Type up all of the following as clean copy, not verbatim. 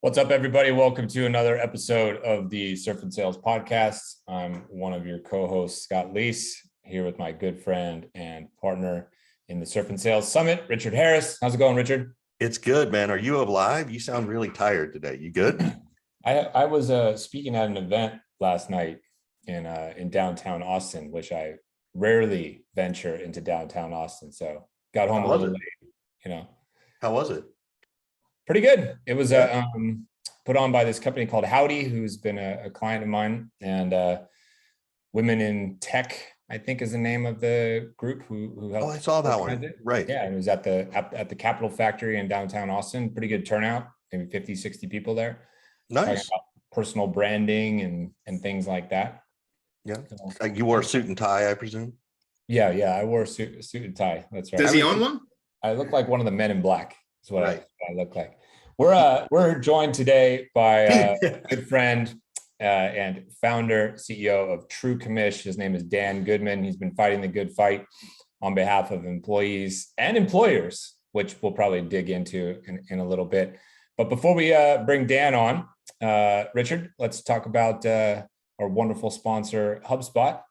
What's up, everybody? Welcome to another episode of the Surf and Sales Podcast. I'm one of your co-hosts, Scott Leese, here with my good friend and partner in the Surf and Sales Summit, Richard Harris. How's it going, Richard? It's good, man. Are you alive? You sound really tired today. You good? I was speaking at an event last night in downtown Austin, which I rarely venture into downtown Austin. So got home a little late, How was it? Pretty good. It was put on by this company called Howdy, who's been a client of mine, and Women in Tech, I think, is the name of the group who helped. Oh, I saw that one. It. Right. Yeah, it was at the Capitol Factory in downtown Austin. Pretty good turnout, maybe 50, 60 people there. Nice. Personal branding and things like that. Yeah. So, you wore a suit and tie, I presume? Yeah. I wore a suit and tie. That's right. Does he own one? I look like one of the men in black. Is what I look like. We're joined today by a good friend and founder, CEO of thrft. His name is Dan Goodman. He's been fighting the good fight on behalf of employees and employers, which we'll probably dig into in a little bit. But before we bring Dan on, Richard, let's talk about our wonderful sponsor, HubSpot.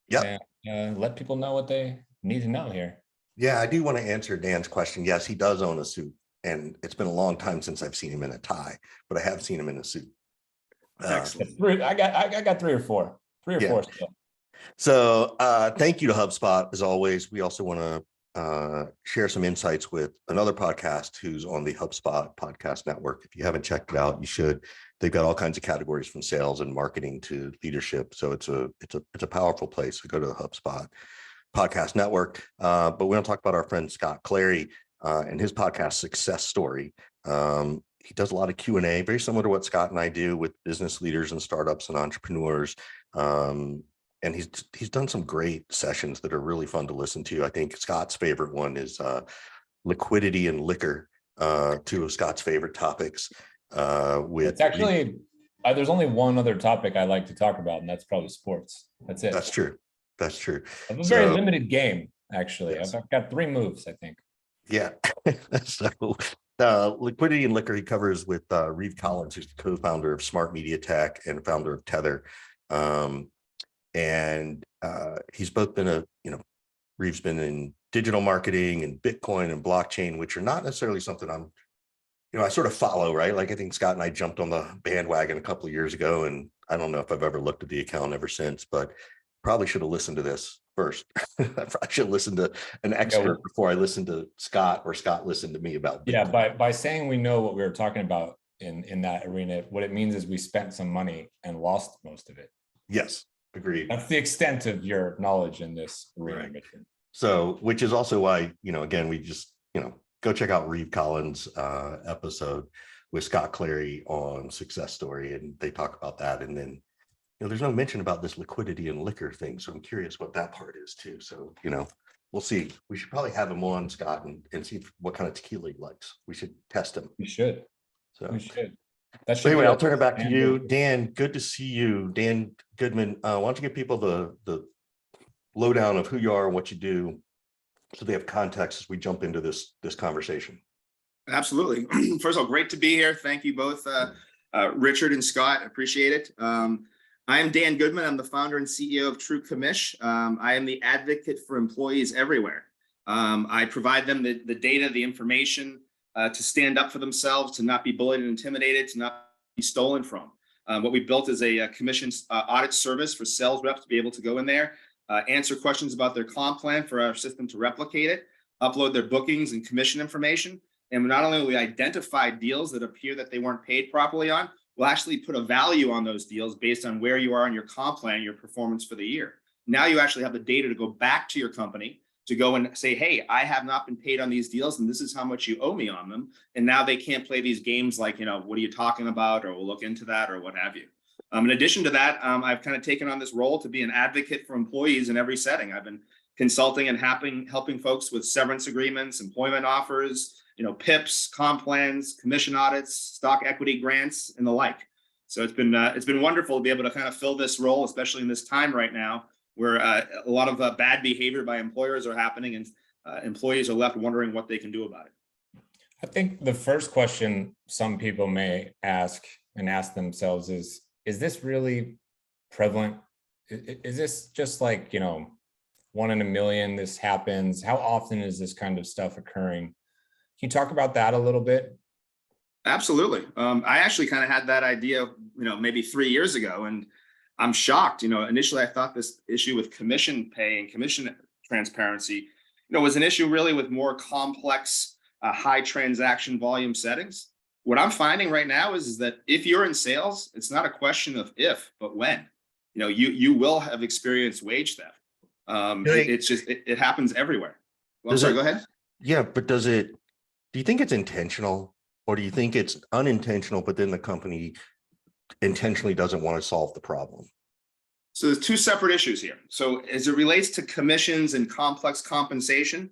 Yeah. And let people know what they need to know here. Yeah, I do want to answer Dan's question. Yes, he does own a suit. And it's been a long time since I've seen him in a tie, but I have seen him in a suit. Excellent. I got three or four still. So thank you to HubSpot, as always. We also want to share some insights with another podcast who's on the HubSpot podcast network. If you haven't checked it out, you should. They've got all kinds of categories from sales and marketing to leadership. So it's a powerful place to go to the HubSpot podcast network. But we want to talk about our friend Scott Clary and his podcast Success Story. He does a lot of Q&A, very similar to what Scott and I do with business leaders and startups and entrepreneurs. And he's done some great sessions that are really fun to listen to. I think Scott's favorite one is liquidity and liquor, two of Scott's favorite topics. It's actually, there's only one other topic I like to talk about, and that's probably sports. That's it. That's true. I have a very limited game, actually. Yes. I've got 3 moves, I think. Yeah. So liquidity and liquor he covers with Reeve Collins, who's the co-founder of Smart Media Tech and founder of Tether. And he's both been Reeve's been in digital marketing and Bitcoin and blockchain, which are not necessarily something I sort of follow, right? Like I think Scott and I jumped on the bandwagon a couple of years ago, and I don't know if I've ever looked at the account ever since, but probably should have listened to this first. I should listen to an expert before I listened to Scott, or Scott listened to me about Bitcoin. Yeah, by saying we know what we were talking about in that arena, what it means is we spent some money and lost most of it. Yes, agreed. That's the extent of your knowledge in this arena. Right. So, which is also why, again, we just, go check out Reeve Collins' episode with Scott Clary on Success Story, and they talk about that. And then there's no mention about this liquidity and liquor thing. So I'm curious what that part is too. So, we'll see. We should probably have him on, Scott, and see what kind of tequila he likes. We should test him. We should. So anyway, I'll turn it back to you. Dan, good to see you. Dan Goodman, why don't you give people the lowdown of who you are and what you do, so they have context as we jump into this conversation. Absolutely. First of all, great to be here. Thank you both, Richard and Scott. Appreciate it. I am Dan Goodman. I'm the founder and CEO of thrft. I am the advocate for employees everywhere. I provide them the data, the information to stand up for themselves, to not be bullied and intimidated, to not be stolen from. What we built is a commission audit service for sales reps to be able to go in there, answer questions about their comp plan for our system to replicate it, upload their bookings and commission information. And not only will we identify deals that appear that they weren't paid properly on, we'll actually put a value on those deals based on where you are on your comp plan, your performance for the year. Now you actually have the data to go back to your company to go and say, hey, I have not been paid on these deals, and this is how much you owe me on them. And now they can't play these games like, what are you talking about? Or we'll look into that, or what have you. In addition to that, I've kind of taken on this role to be an advocate for employees in every setting. I've been consulting and helping folks with severance agreements, employment offers, PIPs, comp plans, commission audits, stock equity grants, and the like. So it's been wonderful to be able to kind of fill this role, especially in this time right now, where a lot of bad behavior by employers are happening, and employees are left wondering what they can do about it. I think the first question some people may ask themselves is this really prevalent? Is this just like, 1 in a million, this happens? How often is this kind of stuff occurring? Can you talk about that a little bit? Absolutely. I actually kind of had that idea, maybe 3 years ago, and I'm shocked. Initially I thought this issue with commission pay and commission transparency, was an issue really with more complex, high transaction volume settings. What I'm finding right now is that if you're in sales, it's not a question of if, but when. You will have experienced wage theft. It happens everywhere. Well, I'm sorry, go ahead. Yeah, but do you think it's intentional, or do you think it's unintentional, but then the company intentionally doesn't want to solve the problem? So there's two separate issues here. So as it relates to commissions and complex compensation,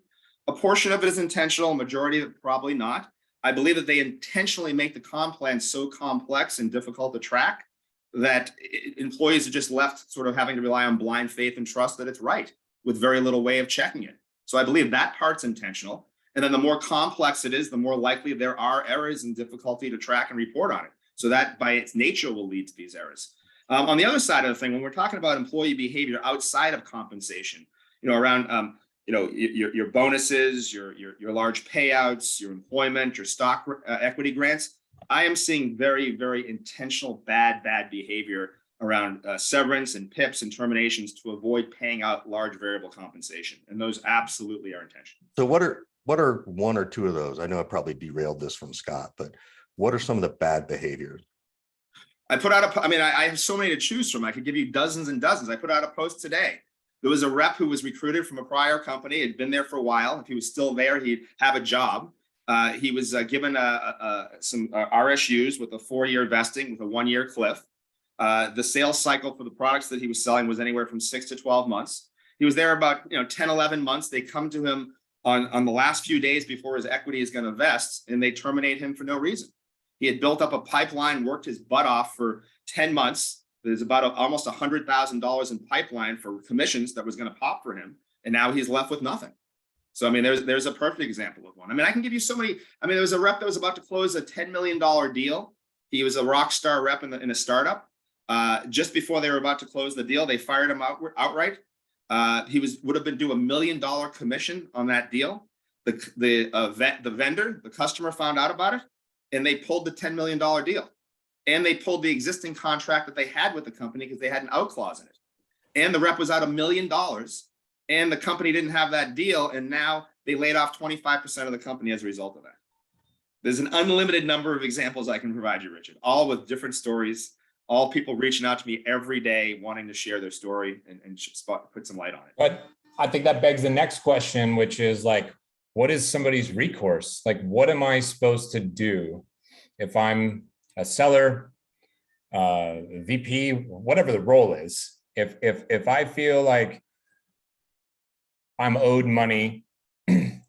a portion of it is intentional, a majority of it probably not. I believe that they intentionally make the comp plan so complex and difficult to track that employees are just left sort of having to rely on blind faith and trust that it's right, with very little way of checking it. So I believe that part's intentional. And then the more complex it is, the more likely there are errors and difficulty to track and report on it. So that by its nature will lead to these errors. On the other side of the thing, when we're talking about employee behavior outside of compensation, around your bonuses, your large payouts, your employment, your stock equity grants, I am seeing very, very intentional bad behavior around severance and PIPs and terminations to avoid paying out large variable compensation, and those absolutely are intentional. So what are one or two of those? I know I probably derailed this from Scott, but what are some of the bad behaviors? I have so many to choose from. I could give you dozens and dozens. I put out a post today. There was a rep who was recruited from a prior company, had been there for a while. If he was still there, he'd have a job. He was given some RSUs with a 4-year vesting with a 1-year cliff. The sales cycle for the products that he was selling was anywhere from 6 to 12 months. He was there about 10, 11 months. They come to him on the last few days before his equity is going to vest, and they terminate him for no reason. He had built up a pipeline, worked his butt off for 10 months. There's about almost $100,000 in pipeline for commissions that was going to pop for him. And now he's left with nothing. So, there's a perfect example of one. I can give you so many. There was a rep that was about to close a $10 million deal. He was a rock star rep in a startup. Just before they were about to close the deal, they fired him outright. He would have been due $1 million commission on that deal. The vendor, the customer, found out about it, and they pulled the $10 million deal. And they pulled the existing contract that they had with the company because they had an out clause in it. And the rep was out $1 million, and the company didn't have that deal. And now they laid off 25% of the company as a result of that. There's an unlimited number of examples I can provide you, Richard, all with different stories, all people reaching out to me every day wanting to share their story and put some light on it. But I think that begs the next question, which is like, what is somebody's recourse? Like, what am I supposed to do if I'm a seller, VP, whatever the role is? If I feel like I'm owed money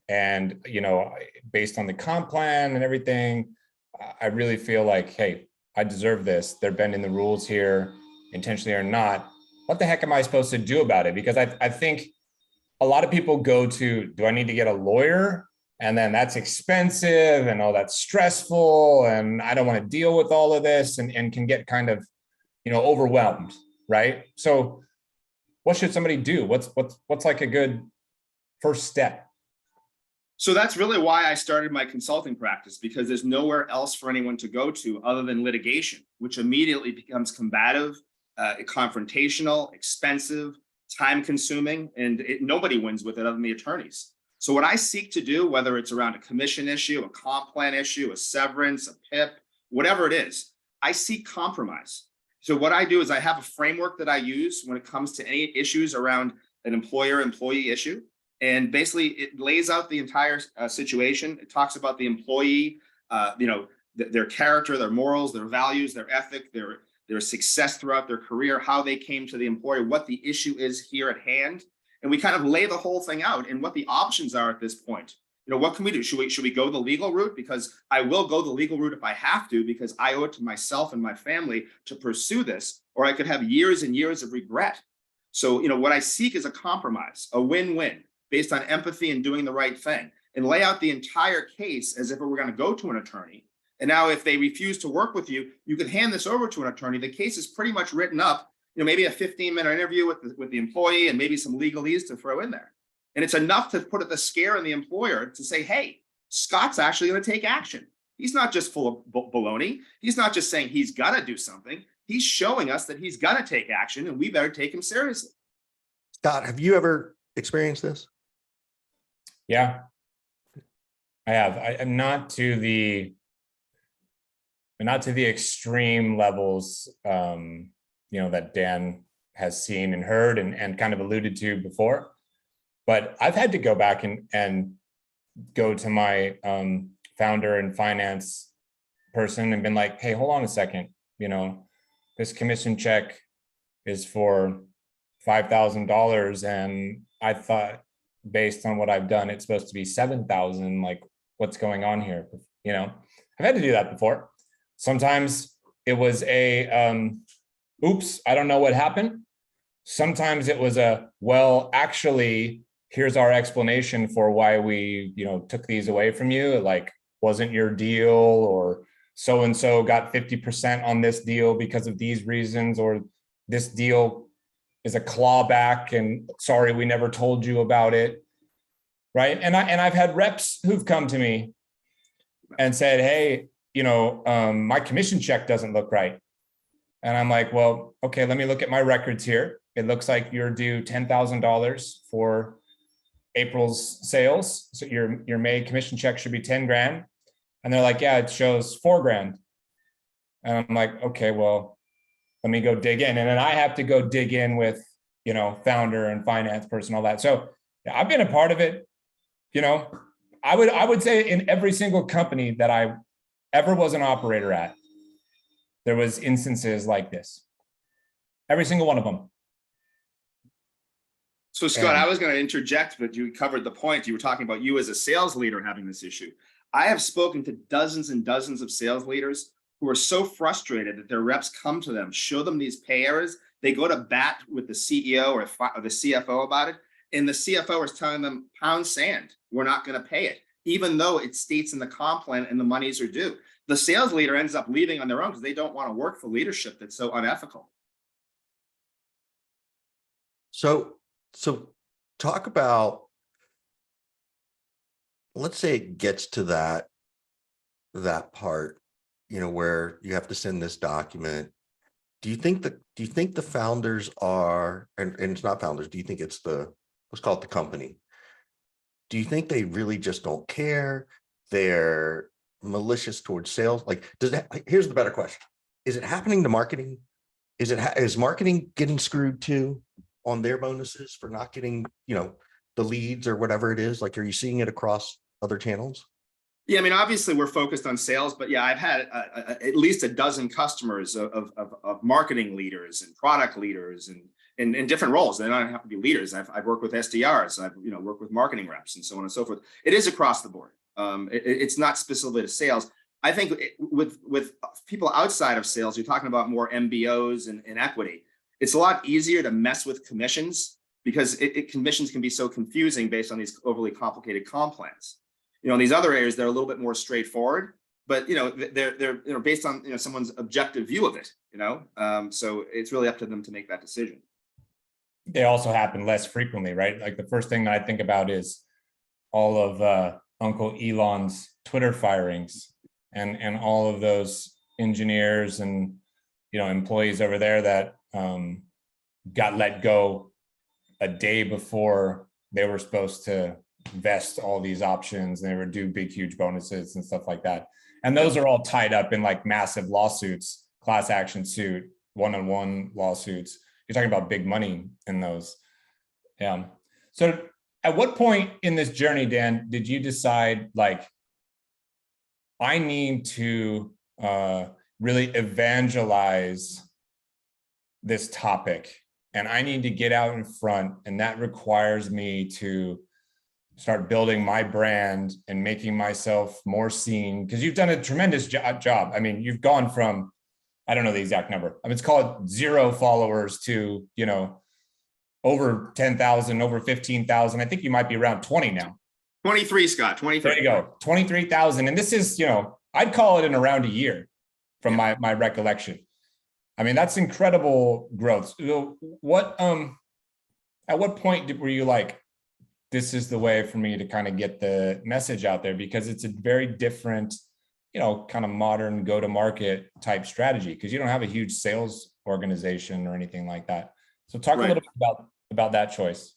and, based on the comp plan and everything, I really feel like, hey, I deserve this. They're bending the rules here, intentionally or not. What the heck am I supposed to do about it? Because I think a lot of people go to, do I need to get a lawyer? And then that's expensive and that's stressful. And I don't want to deal with all of this and can get kind of, overwhelmed, right? So what should somebody do? What's like a good first step? So that's really why I started my consulting practice, because there's nowhere else for anyone to go to other than litigation, which immediately becomes combative, confrontational, expensive, time consuming, and nobody wins with it other than the attorneys. So what I seek to do, whether it's around a commission issue, a comp plan issue, a severance, a PIP, whatever it is, I seek compromise. So what I do is I have a framework that I use when it comes to any issues around an employer-employee issue. And basically it lays out the entire situation. It talks about the employee, their character, their morals, their values, their ethic, their success throughout their career, how they came to the employer, what the issue is here at hand. And we kind of lay the whole thing out and what the options are at this point. What can we do? Should we go the legal route? Because I will go the legal route if I have to, because I owe it to myself and my family to pursue this, or I could have years and years of regret. So, what I seek is a compromise, a win-win based on empathy and doing the right thing. and lay out the entire case as if it were going to go to an attorney. And now if they refuse to work with you, you can hand this over to an attorney. The case is pretty much written up, maybe a 15-minute interview with the employee and maybe some legalese to throw in there. And it's enough to put the scare in the employer to say, hey, Scott's actually going to take action. He's not just full of baloney. He's not just saying he's got to do something. He's showing us that he's going to take action, and we better take him seriously. Scott, have you ever experienced this? Yeah, I have. I'm not to the extreme levels, that Dan has seen and heard and kind of alluded to before. But I've had to go back and go to my founder and finance person and been like, hey, hold on a second. This commission check is for $5,000. And I thought, based on what I've done, it's supposed to be 7,000. Like, what's going on here? I've had to do that before. Sometimes it was oops, I don't know what happened. Sometimes it was well, actually, here's our explanation for why we, took these away from you. It like wasn't your deal, or so-and-so got 50% on this deal because of these reasons, or this deal is a clawback and sorry, we never told you about it. Right. And I've had reps who've come to me and said, hey, my commission check doesn't look right. And I'm like, well, okay, let me look at my records here. It looks like you're due $10,000 for April's sales. So your May commission check should be 10 grand. And they're like, yeah, it shows 4 grand. And I'm like, okay, well, let me go dig in. And then I have to go dig in with, founder and finance person, all that. So yeah, I've been a part of it. I would say in every single company that I ever was an operator at, there was instances like this. Every single one of them. So Scott, I was going to interject, but you covered the point. You were talking about you as a sales leader having this issue. I have spoken to dozens and dozens of sales leaders who are so frustrated that their reps come to them, show them these pay errors. They go to bat with the CEO or the CFO about it. And the CFO is telling them, pound sand, we're not going to pay it, even though it states in the comp plan and the monies are due. The sales leader ends up leaving on their own because they don't want to work for leadership that's so unethical. So talk about, let's say it gets to that part, where you have to send this document. Do you think the founders are, and it's not founders, do you think it's let's call it the company? Do you think they really just don't care? They're malicious towards sales? Like, here's the better question. Is it happening to marketing? Is marketing getting screwed too on their bonuses for not getting, the leads or whatever it is? Like, are you seeing it across other channels? Yeah, I mean, obviously we're focused on sales, but yeah, I've had at least a dozen customers of marketing leaders and product leaders and in different roles. They don't have to be leaders. I've worked with SDRs. I've worked with marketing reps and so on and so forth. It is across the board. It's not specifically to sales. I think with people outside of sales, you're talking about more MBOs and equity. It's a lot easier to mess with commissions because commissions can be so confusing based on these overly complicated comp plans. In these other areas, they're a little bit more straightforward, but they're based on someone's objective view of it. So it's really up to them to make that decision. They also happen less frequently, right? Like the first thing that I think about is all of Uncle Elon's Twitter firings and all of those engineers and employees over there that got let go a day before they were supposed to vest all these options, and they were due big, huge bonuses and stuff like that. And those are all tied up in like massive lawsuits, class action suit, one-on-one lawsuits. You're talking about big money in those. Yeah. So at what point in this journey, Dan, did you decide like, I need to really evangelize this topic and I need to get out in front, and that requires me to start building my brand and making myself more seen? Because you've done a tremendous job. I mean, you've gone from, I don't know the exact number. I mean, it's called 0 followers to, over 10,000, over 15,000. I think you might be around 20 now. 23, Scott, 23. There you go. 23,000. And this is, I'd call it in around a year from my recollection. I mean, that's incredible growth. So at what point were you like, this is the way for me to kind of get the message out there? Because it's a very different, kind of modern go-to-market type strategy, because you don't have a huge sales organization or anything like that. So talk a little bit about that choice.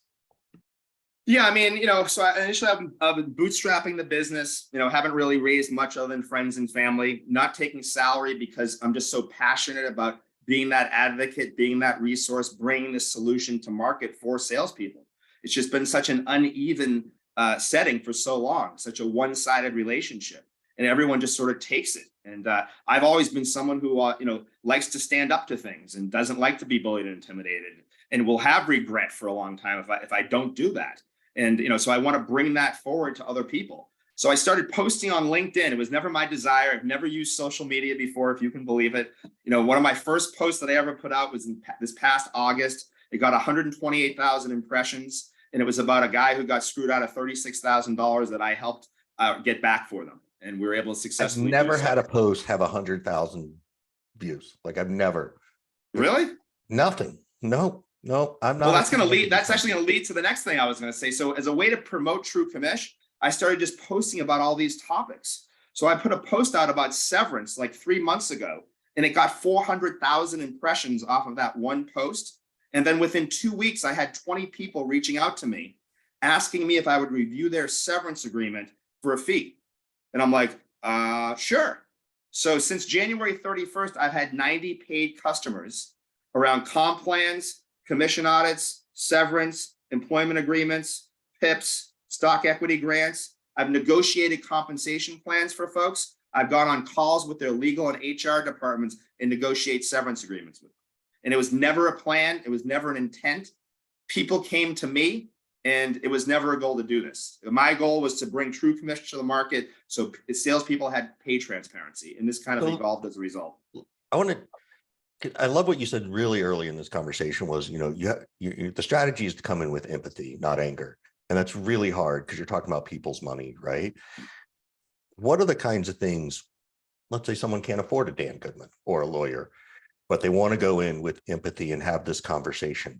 Yeah, I mean, so initially I've been bootstrapping the business, haven't really raised much other than friends and family, not taking salary because I'm just so passionate about being that advocate, being that resource, bringing this solution to market for salespeople. It's just been such an uneven setting for so long, such a one-sided relationship, and everyone just sort of takes it. And I've always been someone who, likes to stand up to things and doesn't like to be bullied and intimidated, and will have regret for a long time if I don't do that. And, so I want to bring that forward to other people. So I started posting on LinkedIn. It was never my desire. I've never used social media before, if you can believe it. One of my first posts that I ever put out was this past August. It got 128,000 impressions. And it was about a guy who got screwed out of $36,000 that I helped get back for them. And we were able to successfully. I've never had a post have 100,000 views. Like I've never. Really? Nothing. No, I'm not. Well, that's actually going to lead to the next thing I was going to say. So as a way to promote True Commish, I started just posting about all these topics. So I put a post out about severance like 3 months ago, and it got 400,000 impressions off of that one post. And then within 2 weeks, I had 20 people reaching out to me, asking me if I would review their severance agreement for a fee. And I'm like, sure. So since January 31st, I've had 90 paid customers around comp plans, commission audits, severance, employment agreements, PIPs, stock equity grants. I've negotiated compensation plans for folks. I've gone on calls with their legal and HR departments and negotiate severance agreements with them. And it was never a plan. It was never an intent. People came to me, and it was never a goal to do this. My goal was to bring True Commish to the market so salespeople had pay transparency, and this kind of evolved as a result. I love what you said really early in this conversation was, the strategy is to come in with empathy, not anger. And that's really hard because you're talking about people's money, right? What are the kinds of things, let's say someone can't afford a Dan Goodman or a lawyer, but they want to go in with empathy and have this conversation.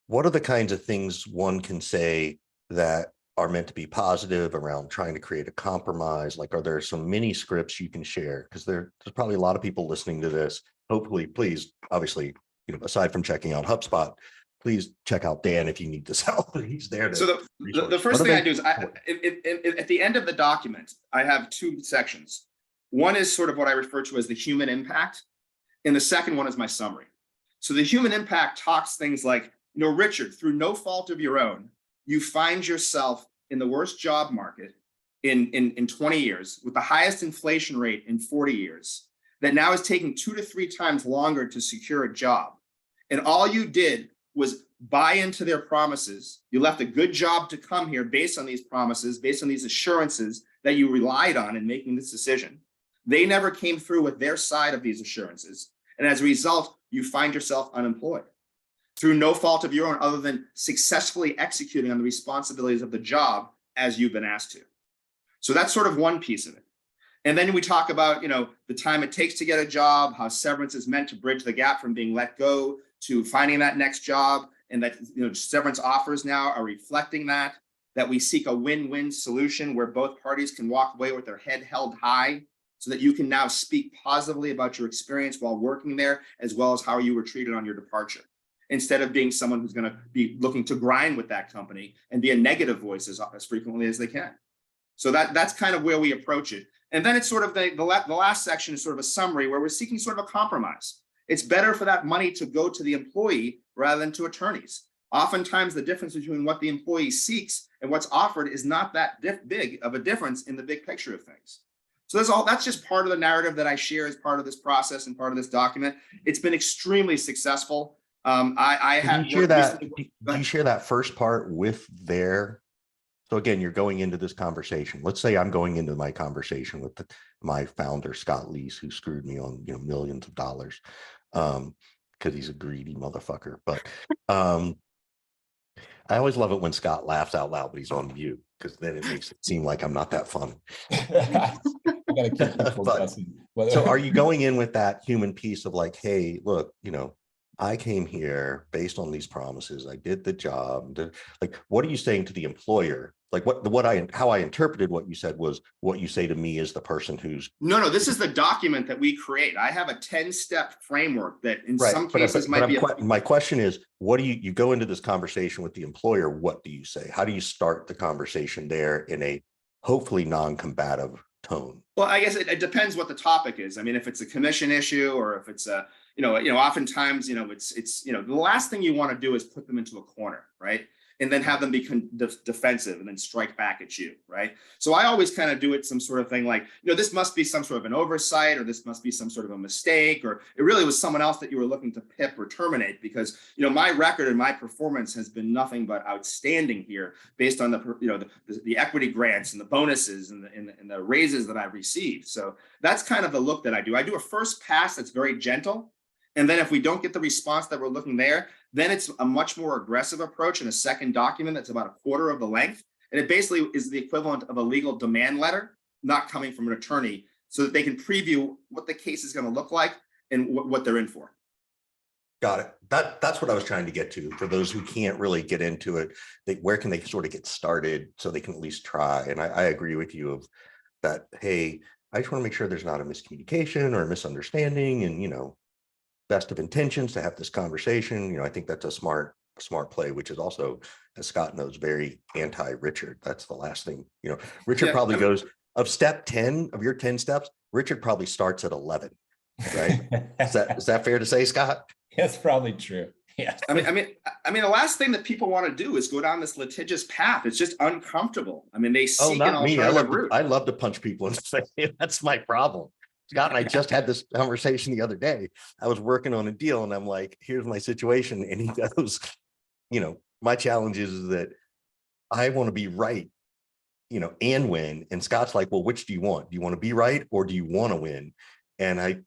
What are the kinds of things one can say that are meant to be positive around trying to create a compromise? Like, are there some mini scripts you can share? Because there's probably a lot of people listening to this. Hopefully, please, obviously, aside from checking out HubSpot, please check out Dan if you need this help. He's there. So the first thing I do is at the end of the document, I have two sections. One is sort of what I refer to as the human impact, and the second one is my summary. So the human impact talks things like, Richard, through no fault of your own, you find yourself in the worst job market in 20 years, with the highest inflation rate in 40 years, that now is taking 2 to 3 times longer to secure a job. And all you did was buy into their promises. You left a good job to come here based on these promises, based on these assurances that you relied on in making this decision. They never came through with their side of these assurances. And as a result, you find yourself unemployed through no fault of your own, other than successfully executing on the responsibilities of the job as you've been asked to. So that's sort of one piece of it. And then we talk about, the time it takes to get a job, how severance is meant to bridge the gap from being let go to finding that next job, and that, severance offers now are reflecting that we seek a win-win solution where both parties can walk away with their head held high, so that you can now speak positively about your experience while working there, as well as how you were treated on your departure, instead of being someone who's going to be looking to grind with that company and be a negative voice as frequently as they can. So that's kind of where we approach it. And then it's sort of the last section is sort of a summary where we're seeking sort of a compromise. It's better for that money to go to the employee rather than to attorneys. Oftentimes, the difference between what the employee seeks and what's offered is not that big of a difference in the big picture of things. So that's just part of the narrative that I share as part of this process and part of this document. It's been extremely successful. Do you share that first part with their? So again, you're going into this conversation. Let's say I'm going into my conversation with my founder, Scott Leese, who screwed me on millions of dollars because he's a greedy motherfucker. But I always love it when Scott laughs out loud, but he's on mute. because then it makes it seem like I'm not that fun. I gotta keep people guessing. So are you going in with that human piece of like, hey, look, I came here based on these promises. I did the job. Like, what are you saying to the employer? Like how I interpreted what you said was what you say to me is the person who's. No, this is the document that we create. I have a 10-step framework that in Right, some cases might be. My question is, what do you go into this conversation with the employer? What do you say? How do you start the conversation there in a hopefully non-combative tone? Well, I guess it depends what the topic is. I mean, if it's a commission issue or if it's a, oftentimes, it's the last thing you want to do is put them into a corner, right? And then have them be defensive and then strike back at you, right? So I always kind of do it some sort of thing like, this must be some sort of an oversight, or this must be some sort of a mistake, or it really was someone else that you were looking to pip or terminate, because, my record and my performance has been nothing but outstanding here based on the equity grants and the bonuses and the raises that I've received. So that's kind of the look that I do. I do a first pass that's very gentle. And then if we don't get the response that we're looking there, then it's a much more aggressive approach in a second document that's about a quarter of the length. And it basically is the equivalent of a legal demand letter, not coming from an attorney, so that they can preview what the case is going to look like and what they're in for. Got it. That's what I was trying to get to. For those who can't really get into it, where can they sort of get started so they can at least try? And I agree with you of that. Hey, I just want to make sure there's not a miscommunication or a misunderstanding, and best of intentions to have this conversation. I think that's a smart play, which is also, as Scott knows, very anti-Richard. That's the last thing, Richard probably goes of step 10 of your 10 steps. Richard probably starts at 11, right? Is that fair to say, Scott? That's probably true. Yeah. I mean, the last thing that people want to do is go down this litigious path. It's just uncomfortable. I mean, they seek an alternative route. I love to punch people in the face. That's my problem. Scott and I just had this conversation the other day. I was working on a deal and I'm like, here's my situation. And he goes, my challenge is that I want to be right, and win. And Scott's like, well, which do you want? Do you want to be right or do you want to win? And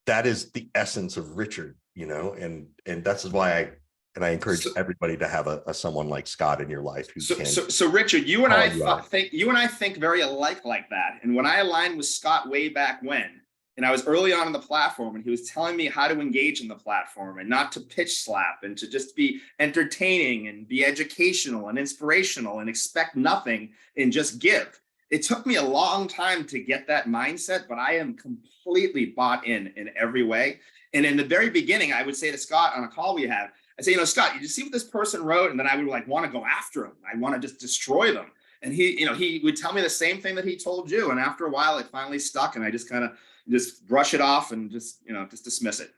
that is the essence of Richard, and that's why I encourage everybody to have a someone like Scott in your life who can. So Richard, you and I think very alike like that. And when I aligned with Scott way back when, and I was early on in the platform, and he was telling me how to engage in the platform and not to pitch slap and to just be entertaining and be educational and inspirational and expect nothing and just give. It took me a long time to get that mindset, but I am completely bought in every way. And in the very beginning, I would say to Scott on a call we had, I say, Scott, you see what this person wrote? And then I would want to go after him. I want to just destroy them. And he would tell me the same thing that he told you. And after a while, it finally stuck. And I just kind of just brush it off and just dismiss it.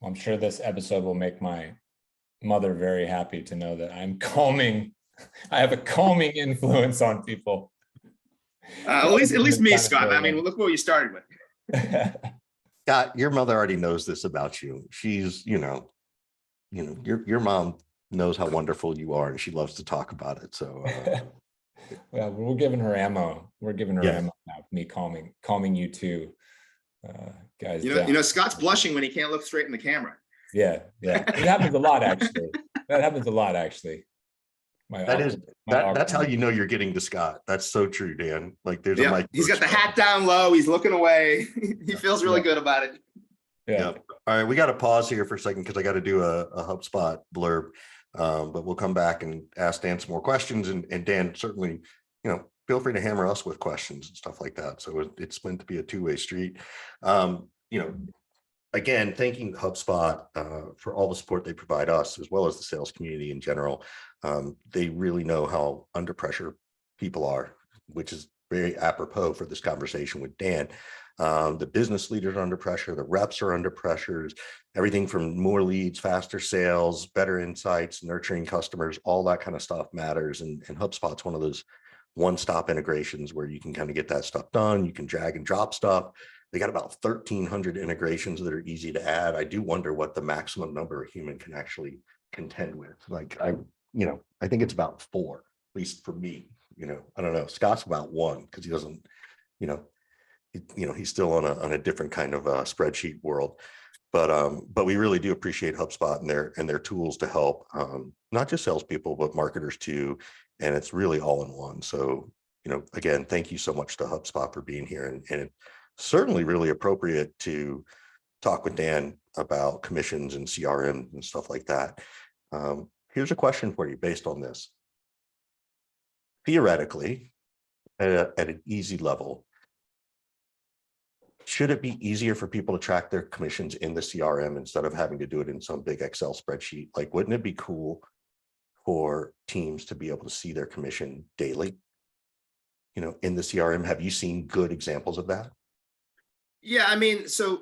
I'm sure this episode will make my mother very happy to know that I'm calming. I have a calming influence on people. At least me, Scott. I mean, look what you started with. Scott, your mother already knows this about you. She's, your mom knows how wonderful you are and she loves to talk about it. So well, we're giving her ammo. We're giving her ammo now. Me calming you too, guys. Scott's blushing when he can't look straight in the camera. Yeah. It happens a lot, actually. That happens a lot, actually. That's how you know you're getting to Scott. That's so true, Dan. Like there's a mic. He's got the hat down low. He's looking away. He feels really good about it. Yeah. All right. We got to pause here for a second because I got to do a HubSpot blurb. But we'll come back and ask Dan some more questions. And Dan, certainly, feel free to hammer us with questions and stuff like that. So it's meant to be a two-way street. Again, thanking HubSpot for all the support they provide us, as well as the sales community in general. They really know how under pressure people are, which is very apropos for this conversation with Dan. The business leaders are under pressure, the reps are under pressures, everything from more leads, faster sales, better insights, nurturing customers, all that kind of stuff matters. And HubSpot's one of those one-stop integrations where you can kind of get that stuff done. You can drag and drop stuff. They got about 1,300 integrations that are easy to add. I do wonder what the maximum number a human can actually contend with. Like I think it's about 4, at least for me. I don't know. Scott's about 1 because he doesn't, he's still on a different kind of spreadsheet world. But we really do appreciate HubSpot and their tools to help not just salespeople, but marketers too. And it's really all in one. So, again, thank you so much to HubSpot for being here. And it's certainly really appropriate to talk with Dan about commissions and CRM and stuff like that. Here's a question for you based on this. Theoretically, at an easy level, should it be easier for people to track their commissions in the CRM instead of having to do it in some big Excel spreadsheet? Like, wouldn't it be cool for teams to be able to see their commission daily, in the CRM? Have you seen good examples of that? Yeah, I mean, so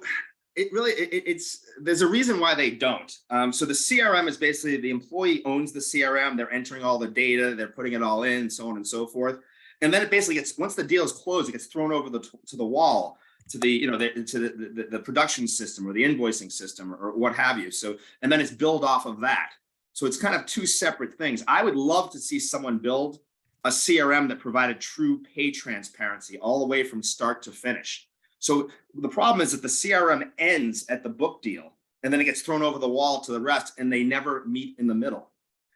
there's a reason why they don't. So the CRM is basically the employee owns the CRM. They're entering all the data, they're putting it all in, so on and so forth. And then it basically gets, once the deal is closed, it gets thrown over to the wall, to the production system or the invoicing system or what have you. So, and then it's billed off of that. So it's kind of two separate things. I would love to see someone build a CRM that provided true pay transparency all the way from start to finish. So the problem is that the CRM ends at the book deal and then it gets thrown over the wall to the rest and they never meet in the middle.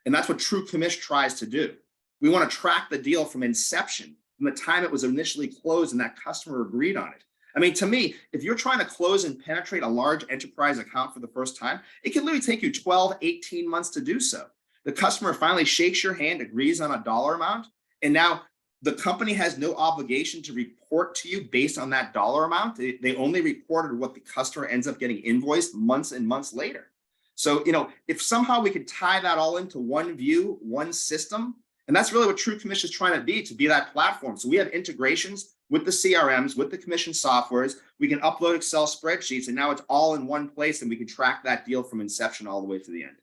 And that's what True Commish tries to do. We want to track the deal from inception, from the time it was initially closed and that customer agreed on it. I mean, to me, if you're trying to close and penetrate a large enterprise account for the first time, it can literally take you 12, 18 months to do so. The customer finally shakes your hand, agrees on a dollar amount, and now the company has no obligation to report to you based on that dollar amount. They only reported what the customer ends up getting invoiced months and months later. So, if somehow we could tie that all into one view, one system, and that's really what True Commish is trying to be that platform. So we have integrations with the CRMs, with the commission softwares. We can upload Excel spreadsheets, and now it's all in one place, and we can track that deal from inception all the way to the end.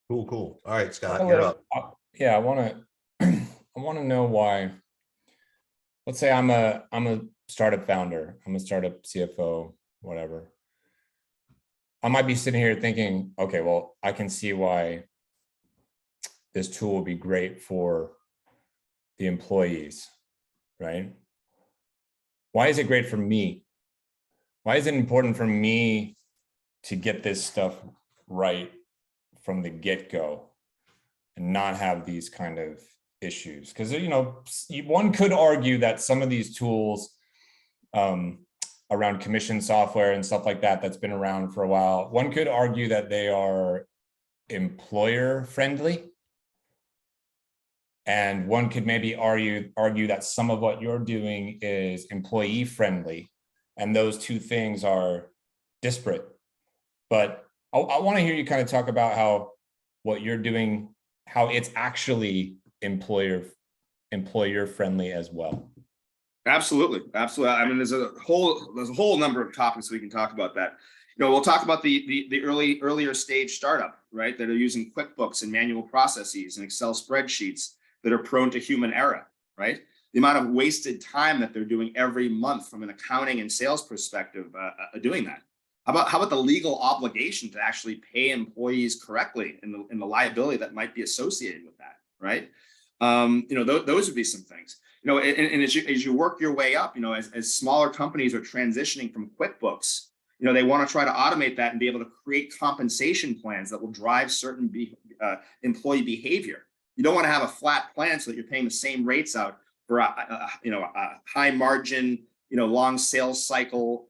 Cool. All right, Scott, you're up. Yeah, I want to know why. Let's say I'm a startup founder. I'm a startup CFO, whatever. I might be sitting here thinking, okay, well, I can see why this tool will be great for the employees, right? Why is it great for me? Why is it important for me to get this stuff right from the get-go and not have these kind of issues? Because, one could argue that some of these tools around commission software and stuff like that, that's been around for a while, one could argue that they are employer friendly. And one could maybe argue that some of what you're doing is employee friendly, and those two things are disparate. But I want to hear you kind of talk about how what you're doing, how it's actually employer friendly as well. Absolutely. I mean, there's a whole number of topics we can talk about that. We'll talk about the earlier stage startup, right, that are using QuickBooks and manual processes and Excel spreadsheets that are prone to human error, right? The amount of wasted time that they're doing every month from an accounting and sales perspective doing that. How about the legal obligation to actually pay employees correctly and the liability that might be associated with that, right? Those would be some things. And as you work your way up, as smaller companies are transitioning from QuickBooks, they want to try to automate that and be able to create compensation plans that will drive certain employee behavior. You don't want to have a flat plan so that you're paying the same rates out for a high margin, long sales cycle,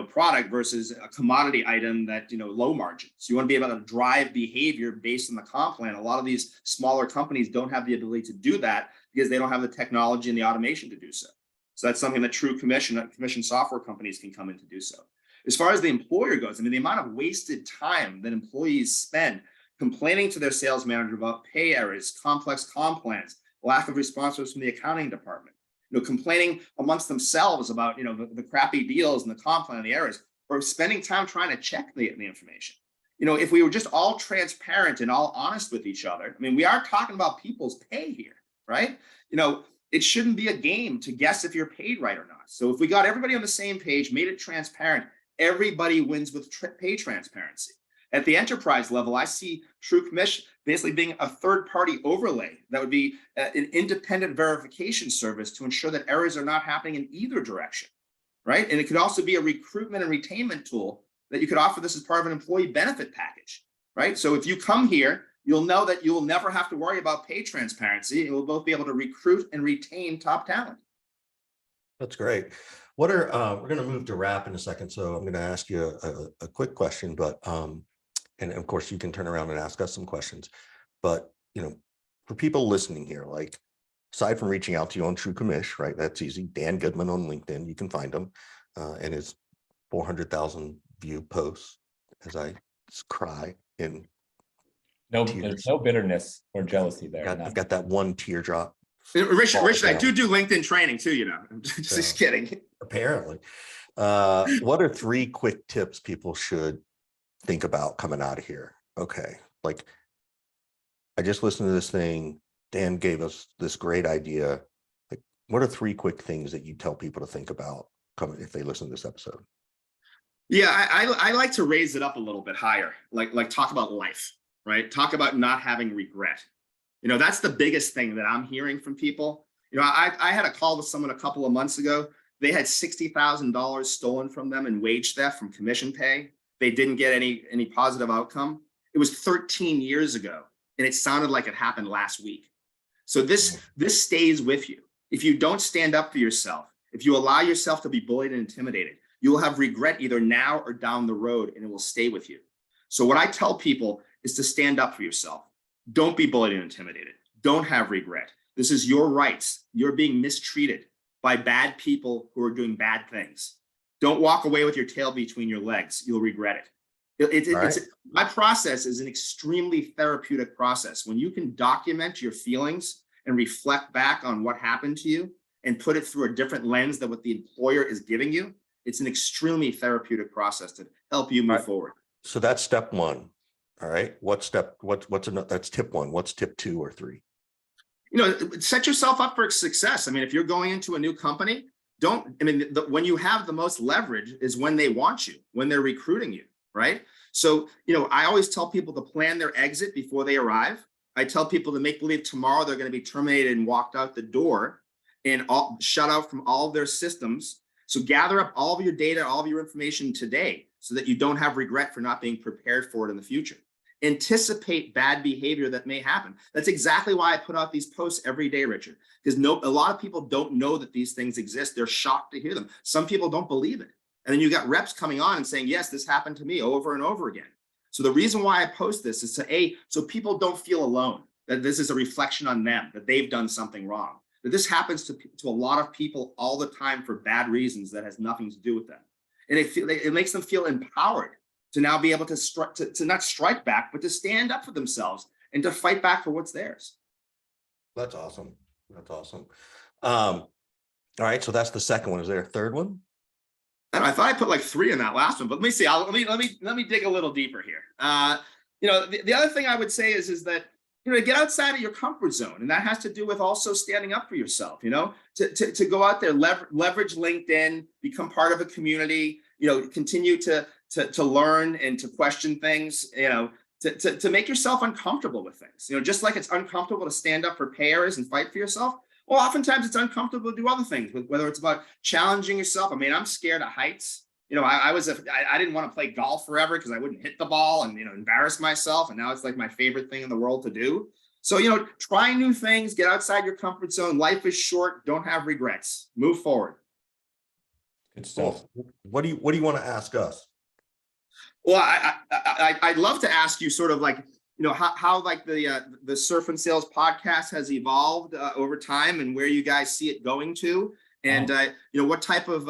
product versus a commodity item that, low margin. So you want to be able to drive behavior based on the comp plan. A lot of these smaller companies don't have the ability to do that because they don't have the technology and the automation to do so. So that's something that True commission software companies can come in to do so. As far as the employer goes, I mean, the amount of wasted time that employees spend complaining to their sales manager about pay errors, complex comp plans, lack of responses from the accounting department, complaining amongst themselves about, the crappy deals and the comp plan and the errors, or spending time trying to check the information. If we were just all transparent and all honest with each other, I mean, we are talking about people's pay here, right? It shouldn't be a game to guess if you're paid right or not. So if we got everybody on the same page, made it transparent, everybody wins with pay transparency. At the enterprise level, I see True Commish basically being a third-party overlay that would be an independent verification service to ensure that errors are not happening in either direction, right? And it could also be a recruitment and retainment tool that you could offer this as part of an employee benefit package, right? So if you come here, you'll know that you will never have to worry about pay transparency. And we'll both be able to recruit and retain top talent. That's great. What are we're going to move to wrap in a second, so I'm going to ask you a quick question, but and of course you can turn around and ask us some questions. But for people listening here, like aside from reaching out to you on True Commish, right? That's easy. Dan Goodman on LinkedIn, you can find him, and his 400,000 view posts as I cry in. There's no bitterness or jealousy there. I've got that one teardrop. Richard, I do LinkedIn training too, I'm just kidding. Apparently. What are 3 quick tips people should think about coming out of here? Okay. Like, I just listened to this thing. Dan gave us this great idea. Like, what are 3 quick things that you tell people to think about if they listen to this episode? Yeah, I like to raise it up a little bit higher. Like talk about life, right? Talk about not having regret. That's the biggest thing that I'm hearing from people. I had a call with someone a couple of months ago. They had $60,000 stolen from them in wage theft from commission pay. They didn't get any positive outcome. It was 13 years ago, and it sounded like it happened last week. So this stays with you. If you don't stand up for yourself, if you allow yourself to be bullied and intimidated, you will have regret either now or down the road, and it will stay with you. So what I tell people is to stand up for yourself. Don't be bullied and intimidated. Don't have regret. This is your rights. You're being mistreated by bad people who are doing bad things. Don't walk away with your tail between your legs. You'll regret it. My process is an extremely therapeutic process. When you can document your feelings and reflect back on what happened to you and put it through a different lens than what the employer is giving you, it's an extremely therapeutic process to help you move forward. So that's step 1. All right. What's tip 1. What's tip 2 or 3? Set yourself up for success. I mean, if you're going into a new company, when you have the most leverage is when they want you, when they're recruiting you, right? So, I always tell people to plan their exit before they arrive. I tell people to make believe tomorrow they're going to be terminated and walked out the door and shut out from all of their systems. So gather up all of your data, all of your information today so that you don't have regret for not being prepared for it in the future. Anticipate bad behavior that may happen. That's exactly why I put out these posts every day, Richard, because a lot of people don't know that these things exist. They're shocked to hear them. Some people don't believe it. And then you got reps coming on and saying, yes, this happened to me over and over again. So the reason why I post this is so people don't feel alone, that this is a reflection on them, that they've done something wrong, that this happens to a lot of people all the time for bad reasons that has nothing to do with them. And it makes them feel empowered to now be able to not strike back, but to stand up for themselves and to fight back for what's theirs. That's awesome. All right. So that's the second one. Is there a third one? I thought I put like 3 in that last one, but let me see. Let me dig a little deeper here. The other thing I would say is that, get outside of your comfort zone. And that has to do with also standing up for yourself, to go out there, leverage LinkedIn, become part of a community, continue to learn and to question things, to make yourself uncomfortable with things. Just like it's uncomfortable to stand up for pay errors and fight for yourself. Well, oftentimes it's uncomfortable to do other things, whether it's about challenging yourself. I mean, I'm scared of heights. I didn't want to play golf forever because I wouldn't hit the ball and, embarrass myself. And now it's like my favorite thing in the world to do. So, try new things, get outside your comfort zone. Life is short. Don't have regrets. Move forward. Good stuff. What do you want to ask us? Well, I'd love to ask you sort of like, how like the Surf and Sales podcast has evolved over time and where you guys see it going to. And, what type of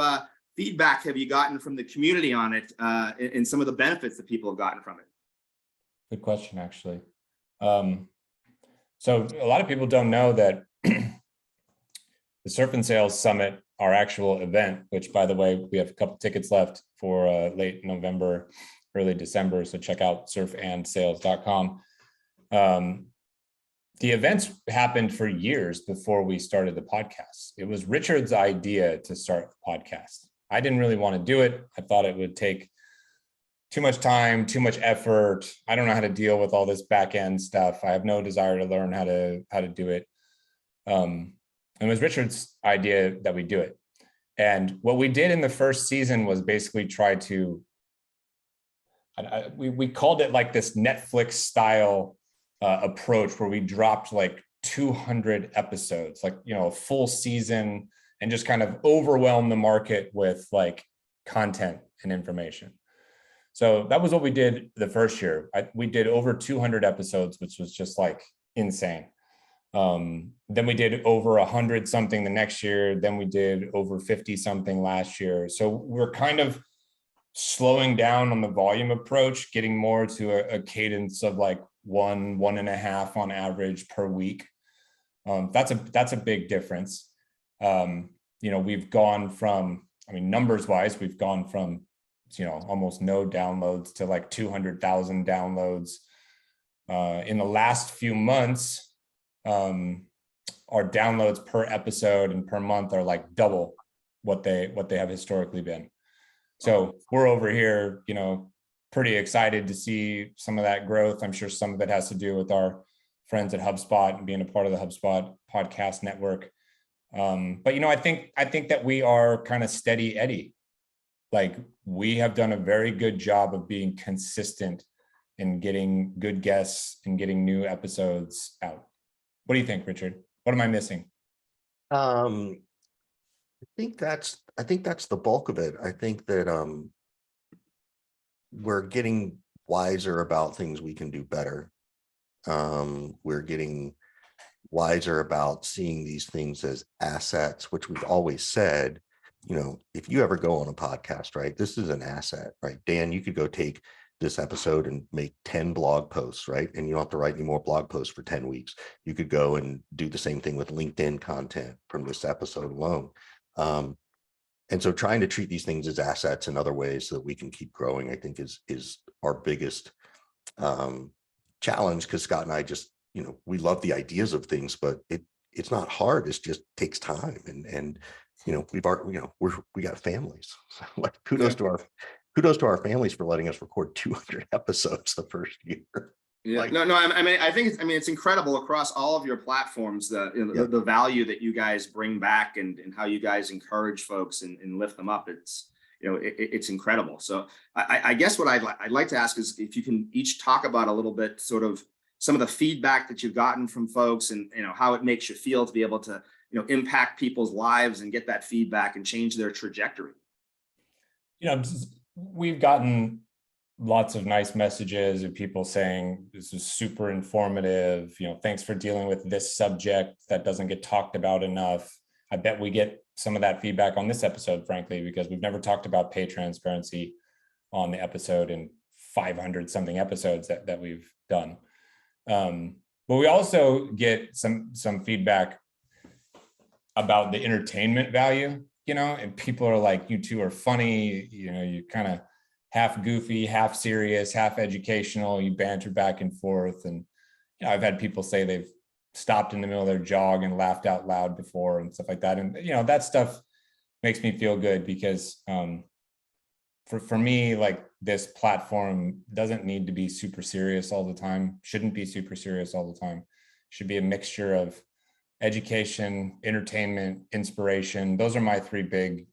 feedback have you gotten from the community on it and some of the benefits that people have gotten from it? Good question, actually. So a lot of people don't know that the Surf and Sales Summit, our actual event, which, by the way, we have a couple tickets left for late November, early December. So check out surfandsales.com. The events happened for years before we started the podcast. It was Richard's idea to start the podcast. I didn't really want to do it. I thought it would take too much time, too much effort. I don't know how to deal with all this back end stuff. I have no desire to learn how to do it. It was Richard's idea that we do it. And what we did in the first season was basically try to, we called it like this Netflix style approach, where we dropped like 200 episodes, like, a full season, and just kind of overwhelm the market with like content and information. So that was what we did the first year. We did over 200 episodes, which was just like insane. Then we did over 100 something the next year. Then we did over 50 something last year. So we're kind of slowing down on the volume approach, getting more to a cadence of like 1.5 on average per week. That's a big difference. We've gone from, numbers wise, we've gone from, almost no downloads to like 200,000 downloads. In the last few months, our downloads per episode and per month are like double what they have historically been. So we're over here, pretty excited to see some of that growth. I'm sure some of it has to do with our friends at HubSpot and being a part of the HubSpot podcast network. But I think that we are kind of steady Eddie. Like, we have done a very good job of being consistent in getting good guests and getting new episodes out. What do you think, Richard? What am I missing? I think that's the bulk of it. I think that we're getting wiser about things we can do better. We're getting wiser about seeing these things as assets, which we've always said. If you ever go on a podcast, right, this is an asset, right? Dan, you could go take this episode and make 10 blog posts, right? And you don't have to write any more blog posts for 10 weeks. You could go and do the same thing with LinkedIn content from this episode alone. And so trying to treat these things as assets in other ways so that we can keep growing, I think is our biggest challenge, because Scott and I just, we love the ideas of things, but it's not hard. It just takes time. And we got families. So like, kudos to our families for letting us record 200 episodes the first year. Yeah, I think it's incredible across all of your platforms, the value that you guys bring back and how you guys encourage folks and lift them up. It's incredible. So I guess what I'd like to ask is if you can each talk about a little bit, sort of some of the feedback that you've gotten from folks, and how it makes you feel to be able to impact people's lives and get that feedback and change their trajectory. We've gotten lots of nice messages of people saying this is super informative. Thanks for dealing with this subject that doesn't get talked about enough. I bet we get some of that feedback on this episode, frankly, because we've never talked about pay transparency on the episode in 500 something episodes that we've done. But we also get some feedback about the entertainment value, and people are like, you two are funny, you kind of half goofy, half serious, half educational, you banter back and forth. And I've had people say they've stopped in the middle of their jog and laughed out loud before and stuff like that. And that stuff makes me feel good, because for me, like, this platform doesn't need to be super serious all the time, shouldn't be super serious all the time. Should be a mixture of education, entertainment, inspiration. Those are my three big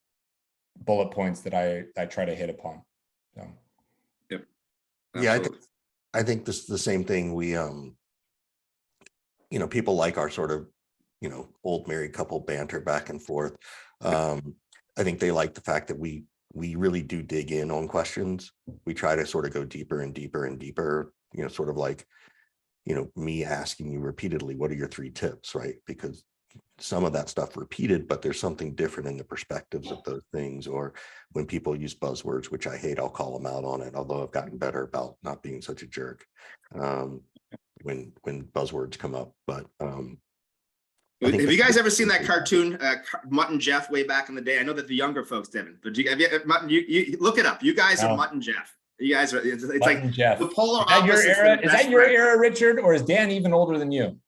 bullet points that I try to hit upon. So. Yep. Yeah, I think this is the same thing. We, people like our sort of, old married couple banter back and forth. I think they like the fact that we really do dig in on questions. We try to sort of go deeper and deeper and deeper, sort of like, me asking you repeatedly, what are your 3 tips, right? Because some of that stuff repeated, but there's something different in the perspectives of those things. Or when people use buzzwords, which I hate, I'll call them out on it, although I've gotten better about not being such a jerk when buzzwords come up. But have you guys ever seen that cartoon, Mutt and Jeff, way back in the day? I know that the younger folks didn't, but you look it up. You guys are Mutt and Jeff. You guys are, it's like Jeff. The polar opposite. Is that your era, Richard, or is Dan even older than you?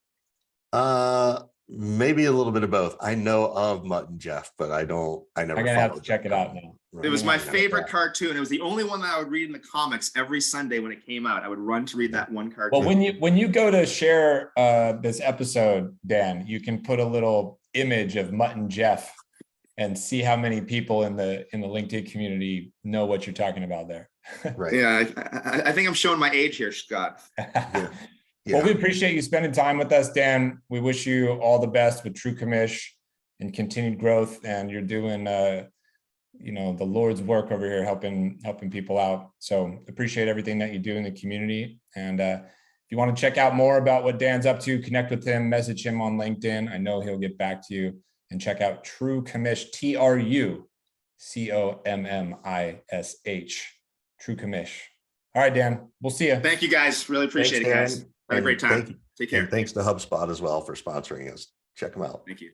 Maybe a little bit of both. I know of Mutt and Jeff, but I never. I'm gonna have to check it out now. It was my favorite cartoon. It was the only one that I would read in the comics every Sunday when it came out. I would run to read that one cartoon. Well, when you go to share this episode, Dan, you can put a little image of Mutt and Jeff and see how many people in the LinkedIn community know what you're talking about there. Right. Yeah, I think I'm showing my age here, Scott. Yeah. Well, we appreciate you spending time with us, Dan. We wish you all the best with True Commish and continued growth. And you're doing, the Lord's work over here, helping people out. So appreciate everything that you do in the community. And if you want to check out more about what Dan's up to, connect with him, message him on LinkedIn. I know he'll get back to you. And check out True Commish, TruCommish, True Commish. All right, Dan, we'll see you. Thank you guys. Really appreciate it, guys. Have a great time. Take care. And thanks to HubSpot as well for sponsoring us. Check them out. Thank you.